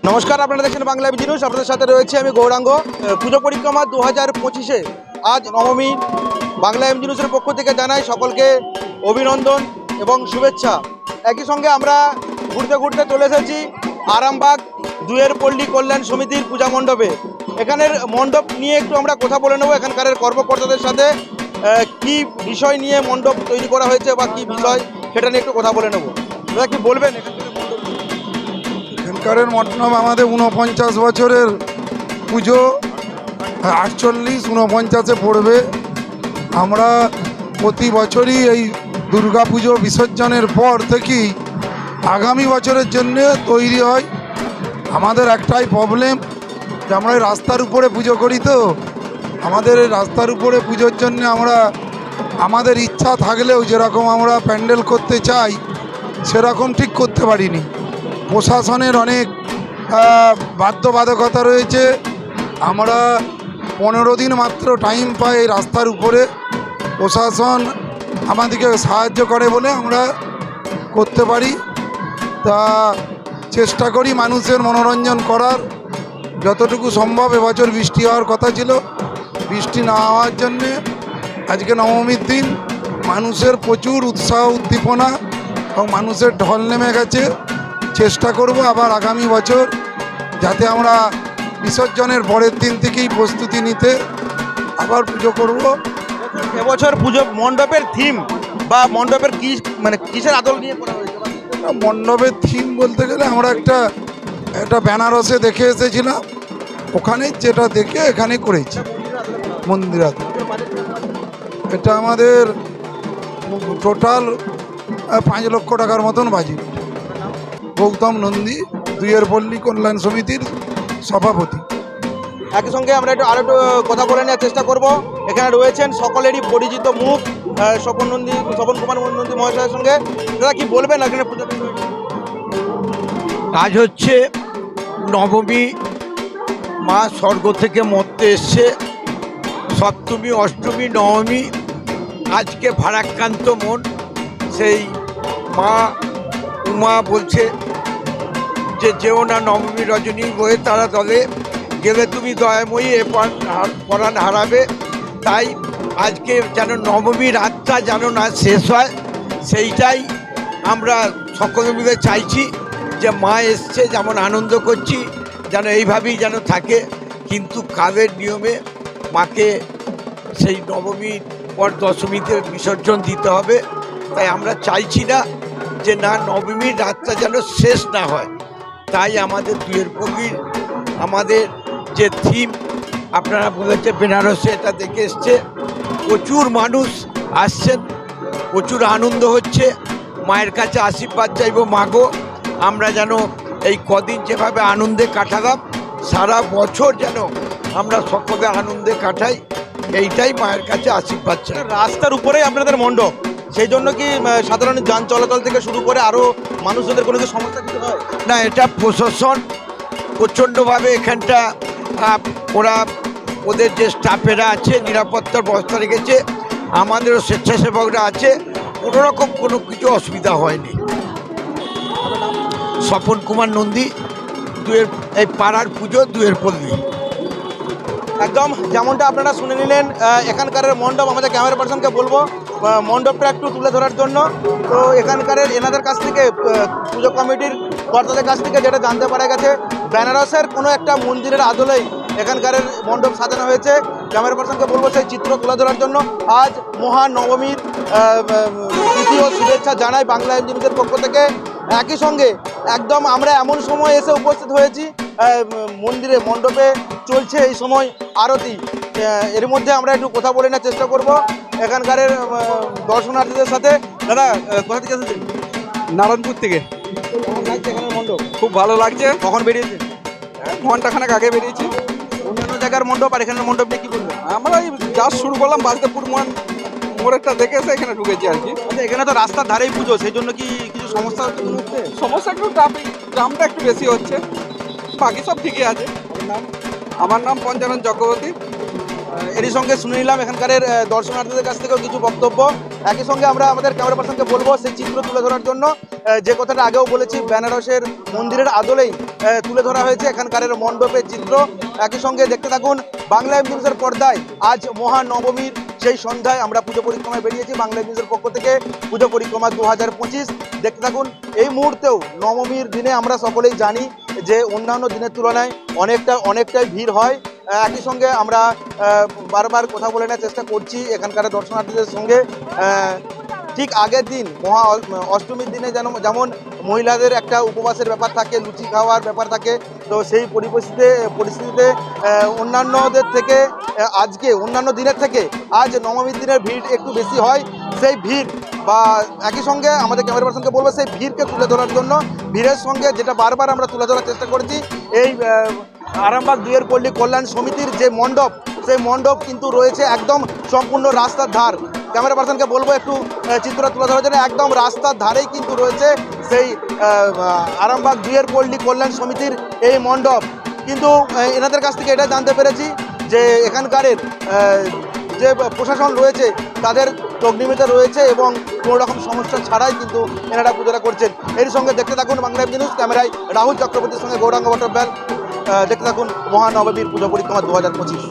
নমস্কার, আপনারা দেখছেন বাংলা বিজি নিউজ। আপনাদের সাথে রয়েছে আমি গৌরাঙ্গ। পুজো পরিক্রমা 2025-এ আজ নবমী। বাংলা এমজি নিউজের পক্ষ থেকে জানাই সকলকে অভিনন্দন এবং শুভেচ্ছা। একই সঙ্গে আমরা ঘুরতে ঘুরতে চলে এসেছি আরামবাগ দুয়ের পল্লী কল্যাণ সমিতির পূজা মণ্ডপে। এখানের মণ্ডপ নিয়ে একটু আমরা কথা বলে নেব এখানকার কর্মকর্তাদের সাথে। কি বিষয় নিয়ে মণ্ডপ তৈরি করা হয়েছে বা কি বিষয় সেটা নিয়ে একটু কথা বলে নেব। দাদা, কি বলবেন? এখানকারের মণ্ডপ আমাদের 49 বছরের পুজো, 48-49-এ পড়বে। আমরা প্রতি বছরই এই দুর্গা পুজো বিসর্জনের পর থেকেই আগামী বছরের জন্য তৈরি হয়। আমাদের একটাই প্রবলেম যে আমরা এই রাস্তার উপরে পুজো করি, তো আমাদের এই রাস্তার উপরে পুজোর জন্য আমরা আমাদের ইচ্ছা থাকলেও যেরকম আমরা প্যান্ডেল করতে চাই সেরকম ঠিক করতে পারিনি। প্রশাসনের অনেক বাধ্যবাধকতা রয়েছে। আমরা 15 দিন মাত্র টাইম পাই এই রাস্তার উপরে। প্রশাসন আমাদেরকে সাহায্য করে বলে আমরা করতে পারি। তা চেষ্টা করি মানুষের মনোরঞ্জন করার যতটুকু সম্ভব। এবছর বৃষ্টি হওয়ার কথা ছিল, বৃষ্টি না হওয়ার জন্যে আজকে নবমীর দিন মানুষের প্রচুর উৎসাহ উদ্দীপনা এবং মানুষের ঢল নেমে গেছে। চেষ্টা করব আবার আগামী বছর যাতে আমরা বিসর্জনের পরের দিন থেকেই প্রস্তুতি নিতে আবার পুজো করব। এবছর পুজো মণ্ডপের থিম বা মণ্ডপের কি মানে কিসের আদল নিয়ে করা হয়েছে? মণ্ডপের থিম বলতে গেলে আমরা একটা বেনারসে দেখে এসেছিলাম, ওখানে যেটা দেখে এখানে করেছি মন্দির আদল। এটা আমাদের টোটাল 5 লক্ষ টাকার মতন বাজেট। গৌতম নন্দী, দুইয়ের পল্লী কল্যাণ সমিতির সভাপতি। একই সঙ্গে আমরা আরো একটু কথা বলে নেওয়ার চেষ্টা করব। এখানে রয়েছেন সকলেরই পরিচিত মুখ স্বপন কুমার নন্দী মহাশয়ের সঙ্গে। দাদা, কি বলবেন এখানে পুজো? আজ হচ্ছে নবমী, মা স্বর্গ থেকে মর্তে এসছে। সপ্তমী, অষ্টমী, নবমী, আজকে ভারাক্রান্ত মন। সেই মা উমা বলছে যে যেও না নবমী রজনী বয়ে তারা দলে, গেলে তুমি দয়াময়ী এ পরাণ হারাবে। তাই আজকে যেন নবমী রাতটা যেন না শেষ হয়, সেইটাই আমরা সকলে মিলে চাইছি। যে মা এসছে, যেমন আনন্দ করছি যেন এইভাবেই যেন থাকে। কিন্তু কালের নিয়মে মাকে সেই নবমীর পর দশমীতে বিসর্জন দিতে হবে। তাই আমরা চাইছি না যে না নবমীর রাতটা যেন শেষ না হয়। তাই আমাদের দুয়ের পল্লীর আমাদের যে থিম আপনারা বলেছে বেনারসে, এটা দেখে এসছে। প্রচুর মানুষ আসছেন, প্রচুর আনন্দ হচ্ছে। মায়ের কাছে আশীর্বাদ চাইব, মাগো আমরা যেন এই কদিন যেভাবে আনন্দে কাটালাম সারা বছর যেন আমরা সকলে আনন্দে কাটাই, এইটাই মায়ের কাছে আশীর্বাদ চাই। রাস্তার উপরেই আপনাদের মণ্ডপ, সেই জন্য কি সাধারণ যান চলাচল থেকে শুরু করে আরও মানুষদের কোনো কিছু সমস্যা কিছু হয় না? এটা প্রশাসন প্রচণ্ডভাবে এখানটা ওদের যে স্টাফেরা আছে নিরাপত্তার ব্যবস্থা রেখেছে। আমাদেরও স্বেচ্ছাসেবকরা আছে, কোনোরকম কোনো কিছু অসুবিধা হয়নি। স্বপন কুমার নন্দী, এই পাড়ার পুজো দুয়ের পল্লী। একদম যেমনটা আপনারা শুনে নিলেন এখানকার মণ্ডপ। আমাদের ক্যামেরা পার্সনকে বলবো মণ্ডপটা একটু তুলে ধরার জন্য। তো এখানকার এনাদের কাছ থেকে, পুজো কমিটির কর্তাদের কাছ থেকে যেটা জানতে পারা গেছে, বেনারসের কোনো একটা মন্দিরের আদলেই এখানকার মণ্ডপ সাজানো হয়েছে। ক্যামেরা পার্সনকে বলবো সেই চিত্র তুলে ধরার জন্য। আজ মহানবমীর দ্বিতীয় শুভেচ্ছা জানাই বাংলা এমজি নিউজের পক্ষ থেকে। একই সঙ্গে একদম আমরা এমন সময় এসে উপস্থিত হয়েছি, মন্দিরে মণ্ডপে চলছে এই সময় আরতি। এর মধ্যে আমরা একটু কথা বলে নেওয়ার চেষ্টা করব এখানকার দর্শনার্থীদের সাথে। দাদা, কোথা থেকে এসেছেন? নারায়ণপুর থেকে। কেমন লাগছে এখানের মণ্ডপ? খুব ভালো লাগছে। কখন বেরিয়েছে? ঘন্টাখানেক আগে বেরিয়েছি। অন্যান্য জায়গার মণ্ডপ আর এখানের মণ্ডপ নিয়ে কী বলবেন? আমরা এই জাস্ট শুরু করলাম, বাসদেবপুর মোড়েরটা দেখে এসে এখানে ঢুকেছি আর কি। আচ্ছা, এখানে তো রাস্তার ধারেই পুজো, সেই জন্য কি কিছু সমস্যা হচ্ছে? সমস্যা একটু ট্রাফিক জামটা একটু বেশি হচ্ছে, বাকি সব ঠিকই আছে। আমার নাম পঞ্চানন চক্রবর্তী। এরই সঙ্গে শুনে নিলাম এখানকারের দর্শনার্থীদের কাছ থেকেও কিছু বক্তব্য। একই সঙ্গে আমরা আমাদের ক্যামেরা পার্সনকে বলবো সেই চিত্র তুলে ধরার জন্য। যে কথাটা আগেও বলেছি, বেনারসের মন্দিরের আদলেই তুলে ধরা হয়েছে এখানকারের মণ্ডপের চিত্র। একই সঙ্গে দেখতে থাকুন বাংলা নিউজের পর্দায় আজ মহানবমীর সেই সন্ধ্যায় আমরা পুজো পরিক্রমায় বেরিয়েছি বাংলা নিউজের পক্ষ থেকে। পুজো পরিক্রমা 2025 দেখতে থাকুন। এই মুহূর্তেও নবমীর দিনে আমরা সকলেই জানি যে অন্যান্য দিনের তুলনায় অনেকটাই ভিড় হয়। একই সঙ্গে আমরা বারবার কথা বলে নেওয়ার চেষ্টা করছি এখানকার দর্শনার্থীদের সঙ্গে। ঠিক আগের দিন অষ্টমীর দিনে যেমন মহিলাদের একটা উপবাসের ব্যাপার থাকে, লুচি খাওয়ার ব্যাপার থাকে, তো সেই পরিস্থিতিতে অন্যান্যদের থেকে অন্যান্য দিনের থেকে আজ নবমীর দিনের ভিড় একটু বেশি হয়। সেই ভিড় বা একই সঙ্গে আমাদের ক্যামেরা পার্সনকে বলবো সেই ভিড়কে তুলে ধরার জন্য, ভিড়ের সঙ্গে যেটা বারবার আমরা তুলে ধরার চেষ্টা করেছি, এই আরামবাগ দুইয়ের পল্লী কল্যাণ সমিতির যে মণ্ডপ, সেই মণ্ডপ কিন্তু রয়েছে একদম সম্পূর্ণ রাস্তার ধার। ক্যামেরা পার্সনকে বলবো একটু চিত্র তুলে ধরার জন্য। একদম রাস্তার ধারেই কিন্তু রয়েছে সেই আরামবাগ দুইয়ের পল্লী কল্যাণ সমিতির এই মণ্ডপ। কিন্তু এনাদের কাছ থেকে এটা জানতে পেরেছি যে এখানকারের যে প্রশাসন রয়েছে তাদের অগ্নিমিতে রয়েছে এবং কোনো রকম সমস্যা ছাড়াই কিন্তু এনারা পুজোটা করছেন। এর সঙ্গে দেখতে থাকুন বাংলা নিউজ। ক্যামেরায় রাহুল চক্রবর্তীর সঙ্গে গৌরাঙ্গ ভট্টাচার্য। দেখতে থাকুন মহানবমীর পুজো পরিক্রমা 2025।